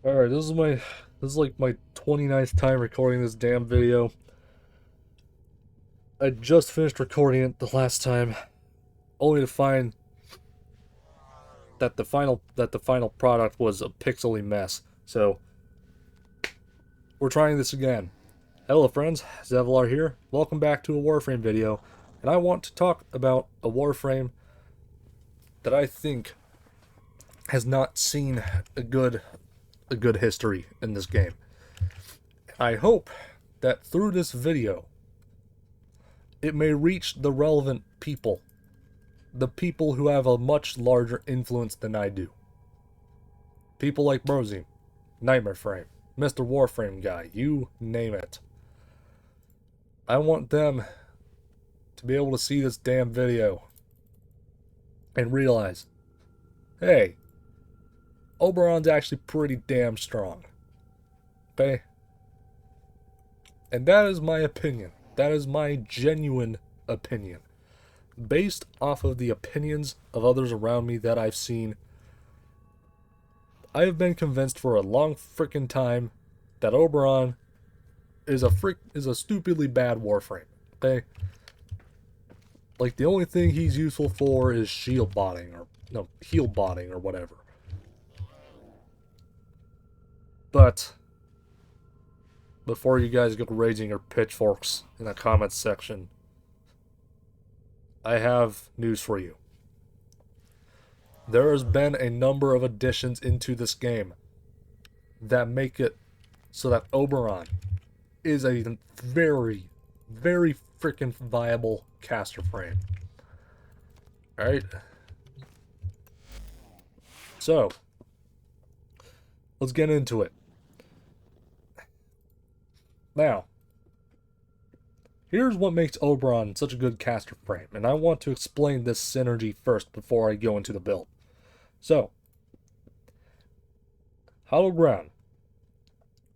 Alright, this is like my 29th time recording this damn video. I just finished recording it the last time, only to find that the final product was a pixely mess. So we're trying this again. Hello friends, Zevlar here. Welcome back to a Warframe video, and I want to talk about a Warframe that I think has not seen a good history in this game. I hope that through this video it may reach the relevant people, the people who have a much larger influence than I do. People like Brosy, Nightmare Frame, Mr. Warframe Guy, you name it. I want them to be able to see this damn video and realize, hey, Oberon's actually pretty damn strong. Okay? And that is my opinion. That is my genuine opinion. Based off of the opinions of others around me that I've seen, I have been convinced for a long frickin' time that Oberon is a stupidly bad Warframe. Okay? Like, the only thing he's useful for is shield botting, or no, heal botting, or whatever. But before you guys go raising your pitchforks in the comments section, I have news for you. There has been a number of additions into this game that make it so that Oberon is a very, very freaking viable caster frame. Alright? So, let's get into it. Now, here's what makes Oberon such a good caster frame, and I want to explain this synergy first before I go into the build. So, Hallowed Ground.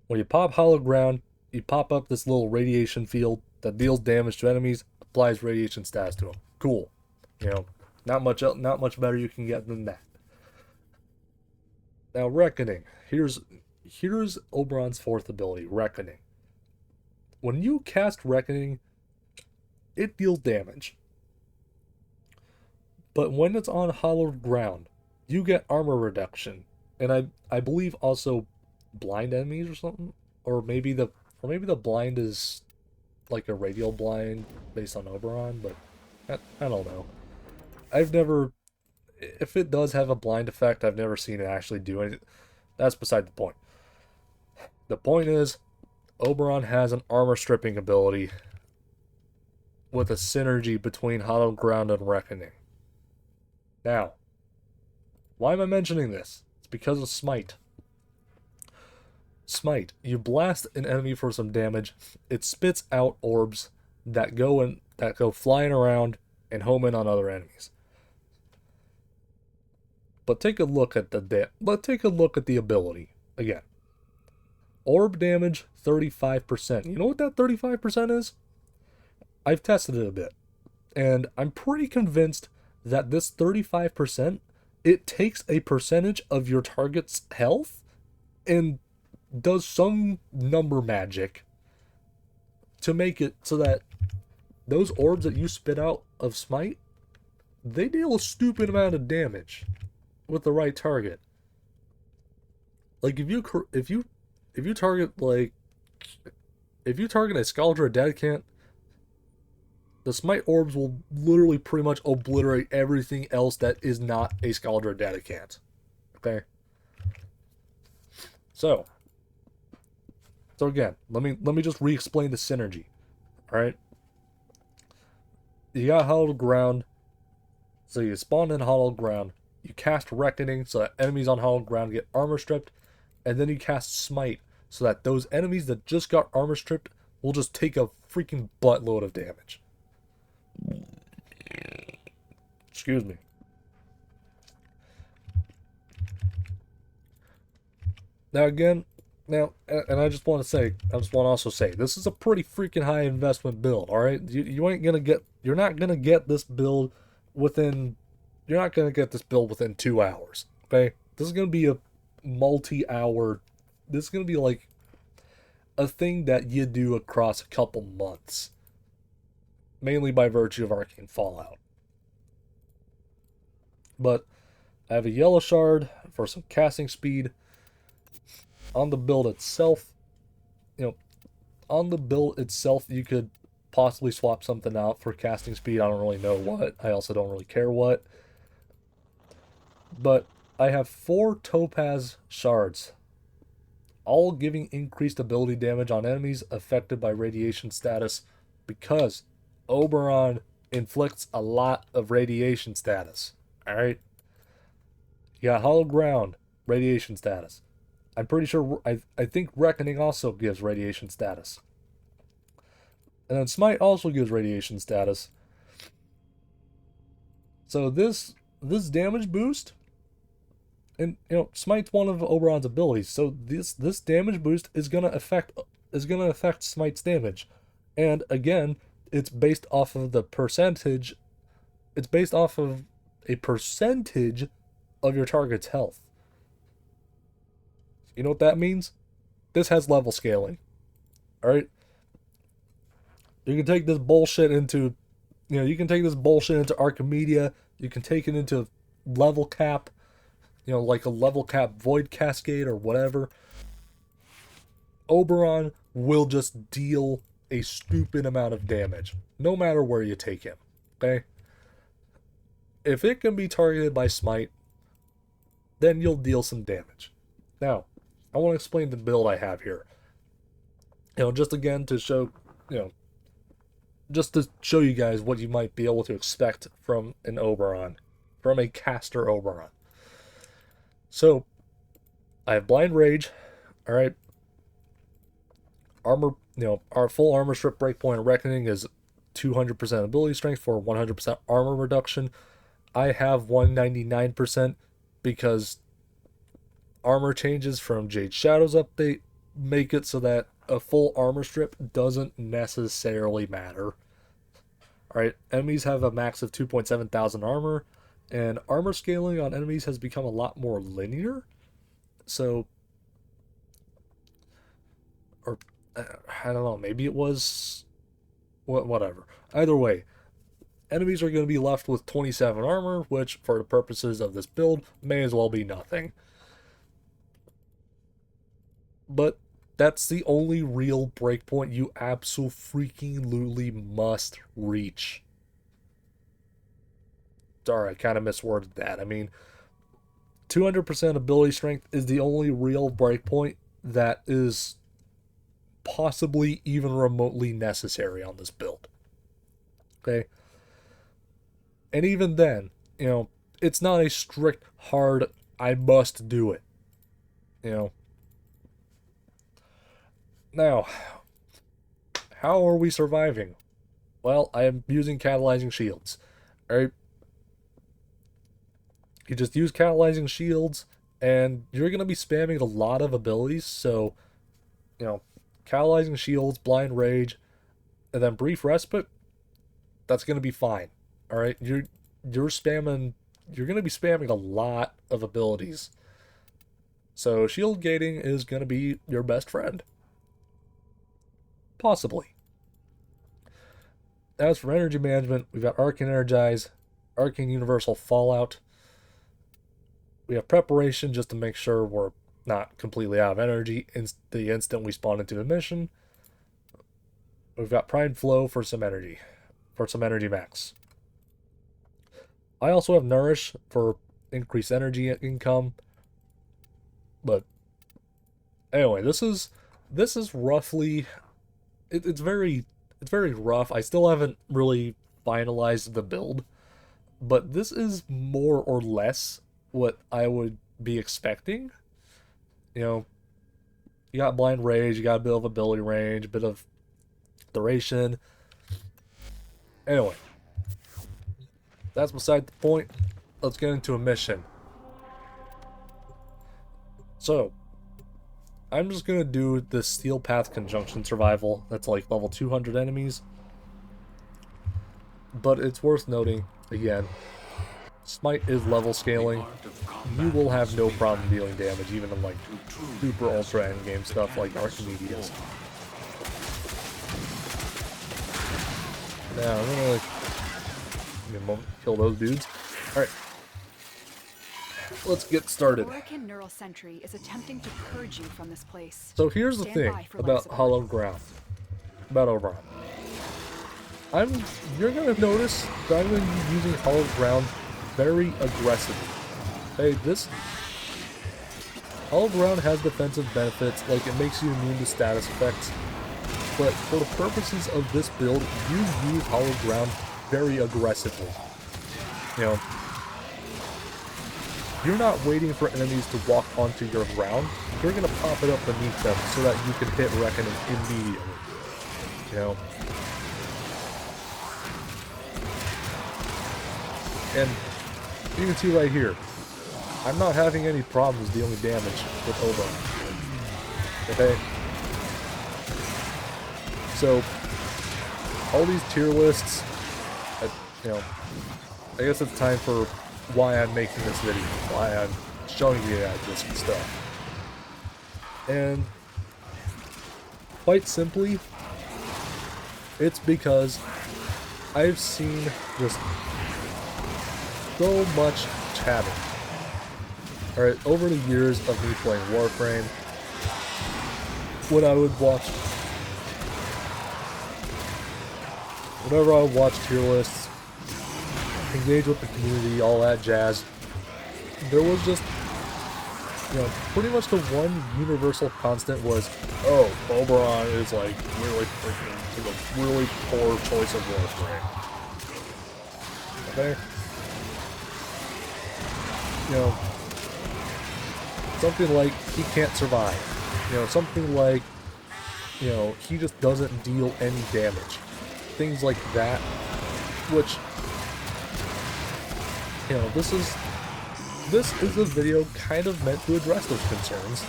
When you pop Hallowed Ground, you pop up this little radiation field that deals damage to enemies, applies radiation stats to them. Cool. You know, not much better you can get than that. Now, Reckoning. Here's Oberon's fourth ability, Reckoning. When you cast Reckoning, it deals damage. But when it's on Hallowed Ground, you get armor reduction. And I believe also blind enemies or something. Or maybe the blind is like a radial blind based on Oberon, but I don't know. I've never, if it does have a blind effect, I've never seen it actually do anything. That's beside the point. The point is, Oberon has an armor stripping ability with a synergy between Hallowed Ground and Reckoning. Now, why am I mentioning this? It's because of Smite. Smite. You blast an enemy for some damage, it spits out orbs that go flying around and home in on other enemies. But take a look at the ability again. Orb damage 35%. You know what that 35% is? I've tested it a bit, and I'm pretty convinced that this 35%, it takes a percentage of your target's health and does some number magic to make it so that those orbs that you spit out of Smite, they deal a stupid amount of damage with the right target. Like, if you target a Scaldra Dedicant, the Smite orbs will literally pretty much obliterate everything else that is not a Scaldra Dedicant. Okay? So again, let me just re-explain the synergy. Alright? You got Hallowed Ground, so you spawn in Hallowed Ground, you cast Reckoning so that enemies on Hallowed Ground get armor stripped, and then you cast Smite so that those enemies that just got armor stripped will just take a freaking buttload of damage. Excuse me. Now again, and I just want to also say, this is a pretty freaking high investment build, alright? You're not gonna get this build within 2 hours, okay? This is gonna be multi-hour. This is gonna be like a thing that you do across a couple months, mainly by virtue of Arcane Fallout. But I have a yellow shard for some casting speed. On the build itself, you could possibly swap something out for casting speed. I don't really know what. I also don't really care what. But I have 4 Topaz Shards, all giving increased ability damage on enemies affected by radiation status, because Oberon inflicts a lot of radiation status. Alright? You got Hallowed Ground, radiation status. I'm pretty sure, I think Reckoning also gives radiation status. And then Smite also gives radiation status. So this damage boost, and Smite's one of Oberon's abilities, so this damage boost is gonna affect Smite's damage. And again, it's based off of the percentage. It's based off of a percentage of your target's health. You know what that means? This has level scaling. Alright? You can take this bullshit into Archimedia. You can take it into level cap, like a level cap void cascade or whatever. Oberon will just deal a stupid amount of damage, no matter where you take him. Okay? If it can be targeted by Smite, then you'll deal some damage. Now, I want to explain the build I have here. Just again to show, just to show you guys what you might be able to expect from an Oberon, from a caster Oberon. So, I have Blind Rage, alright. Armor, our full armor strip breakpoint and Reckoning is 200% ability strength for 100% armor reduction. I have 199% because armor changes from Jade Shadow's update make it so that a full armor strip doesn't necessarily matter. Alright, enemies have a max of 2,700 armor, and armor scaling on enemies has become a lot more linear. So, or I don't know, maybe it was whatever. Either way, enemies are going to be left with 27 armor, which for the purposes of this build may as well be nothing. But that's the only real breakpoint you absolutely must reach. Sorry, I kind of misworded that. I mean, 200% ability strength is the only real breakpoint that is possibly even remotely necessary on this build. Okay? And even then, it's not a strict, hard, I must do it. Now, how are we surviving? Well, I am using catalyzing shields. Alright? You just use catalyzing shields, and you're going to be spamming a lot of abilities, so, catalyzing shields, blind rage, and then brief respite, that's going to be fine. Alright? You're going to be spamming a lot of abilities. So, shield gating is going to be your best friend. Possibly. As for energy management, we've got Arcane Energize, Arcane Universal Fallout. We have preparation just to make sure we're not completely out of energy the instant we spawn into the mission. We've got Prime Flow for some energy max. I also have Nourish for increased energy income. But anyway, this is roughly, it's very rough. I still haven't really finalized the build, but this is more or less what I would be expecting. You got Blind Rage, you got a bit of ability range, a bit of duration. Anyway, that's beside the point. Let's get into a mission. So, I'm just gonna do the Steel Path Conjunction Survival. That's like level 200 enemies. But it's worth noting, again, Smite is level scaling. You will have no problem dealing damage, even in like super ultra endgame stuff like Archimedes. Now I'm gonna give me a moment to kill those dudes. All right, let's get started. Arcane Neural Sentry is attempting to purge you from this place. So here's the thing about Hallowed Ground, about Oberon. You're gonna notice that I'm gonna be using Hallowed Ground very aggressively. Hey, this Hallowed Ground has defensive benefits, like it makes you immune to status effects. But for the purposes of this build, you use Hallowed Ground very aggressively. You know, you're not waiting for enemies to walk onto your ground. You're gonna pop it up beneath them so that you can hit Reckoning immediately. You know. And you can see right here, I'm not having any problems dealing damage with Oberon. Okay? So, all these tier lists, you know, I guess it's time for why I'm making this video, why I'm showing you guys this stuff. And, quite simply, it's because I've seen just so much chatter. Alright, over the years of me playing Warframe, when I would watch, whenever I would watch tier lists, engage with the community, all that jazz, there was just, you know, pretty much the one universal constant was, oh, Oberon is like really freaking, like a really poor choice of Warframe. Okay? You know, something like he can't survive. You know, something like, you know, he just doesn't deal any damage. Things like that, which, you know, this is a video kind of meant to address those concerns.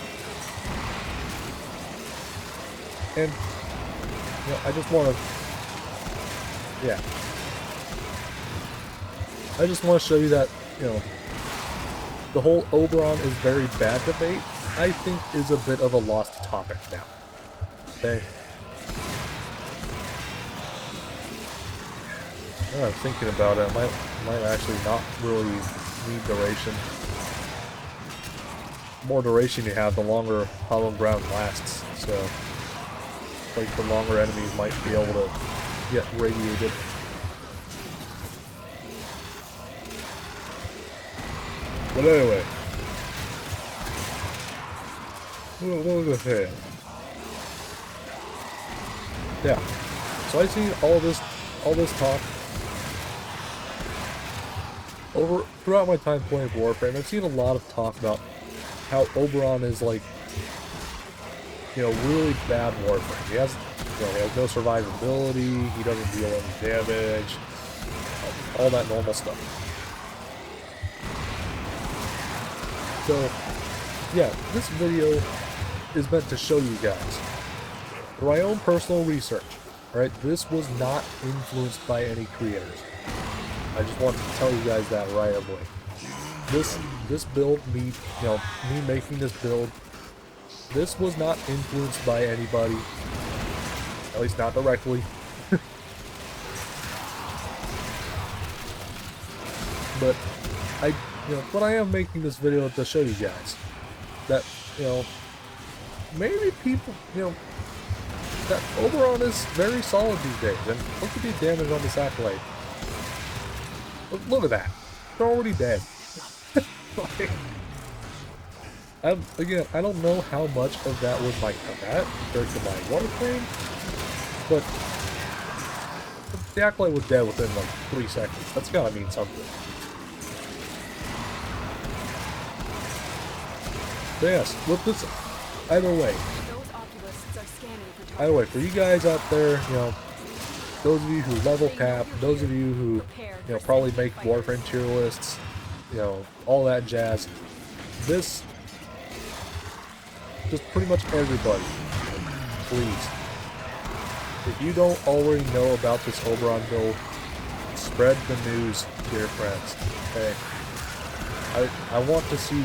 And, you know, I just want to, yeah. I just want to show you that, you know, the whole Oberon is very bad debate, I think, is a bit of a lost topic now. Okay? Now I'm thinking about it, I might actually not really need duration. The more duration you have, the longer Hallowed Ground lasts, so like the longer enemies might be able to get radiated. But anyway, what was I saying? Yeah, so I've seen all this talk throughout my time playing Warframe. I've seen a lot of talk about how Oberon is like, you know, really bad Warframe. He has no survivability. He doesn't deal any damage. All that normal stuff. So, yeah, this video is meant to show you guys, through my own personal research, right? This was not influenced by any creators. I just want to tell you guys that right away. This build, me making this build, this was not influenced by anybody, at least not directly. But I am making this video to show you guys that, you know, maybe people, you know, that Oberon is very solid these days. And look at the damage on this Acolyte. Look at that. They're already dead. Like, again, I don't know how much of that was my combat compared to my Warframe, but the Acolyte was dead within like 3 seconds. That's gotta mean something. So yes, with this, either way, for you guys out there, you know, those of you who level cap, those of you who, you know, probably make Warframe tier lists, you know, all that jazz, this, just pretty much everybody, please, if you don't already know about this Oberon build, spread the news to your friends, okay? I want to see,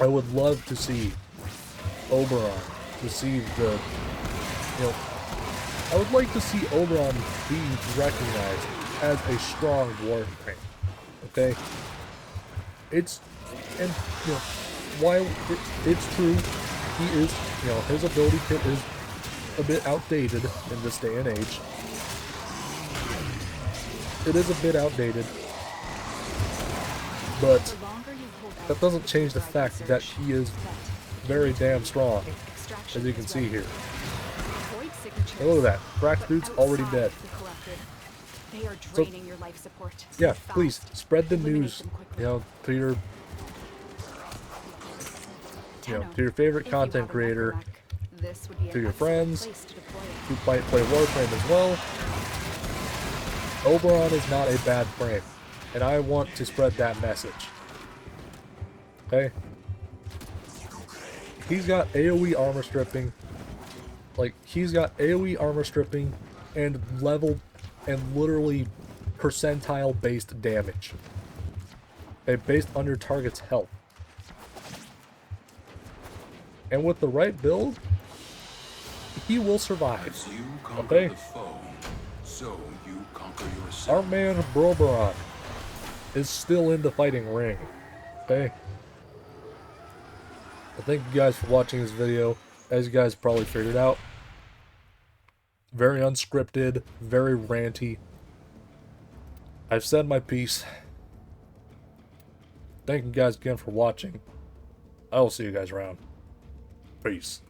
I would love to see Oberon, to see the, you know, I would like to see Oberon be recognized as a strong warframe, okay? It's, and, you know, while it's true, he is, you know, his ability kit is a bit outdated in this day and age. It is a bit outdated, but that doesn't change the fact that he is very damn strong, as you can see here. And look at that, Brax Dude's already dead. They are draining your life support. Yeah, please spread the news, you know, to your, to your favorite content creator, to your friends who might play Warframe as well. Oberon is not a bad frame, and I want to spread that message. Okay? He's got AoE armor stripping. Like, he's got AoE armor stripping and level and literally percentile based damage. Okay, based on your target's health. And with the right build, he will survive. Okay? So you conquer yourself. Our man Oberon is still in the fighting ring. Okay? I thank you guys for watching this video. As you guys probably figured out, very unscripted, very ranty. I've said my piece. Thank you guys again for watching. I will see you guys around. Peace.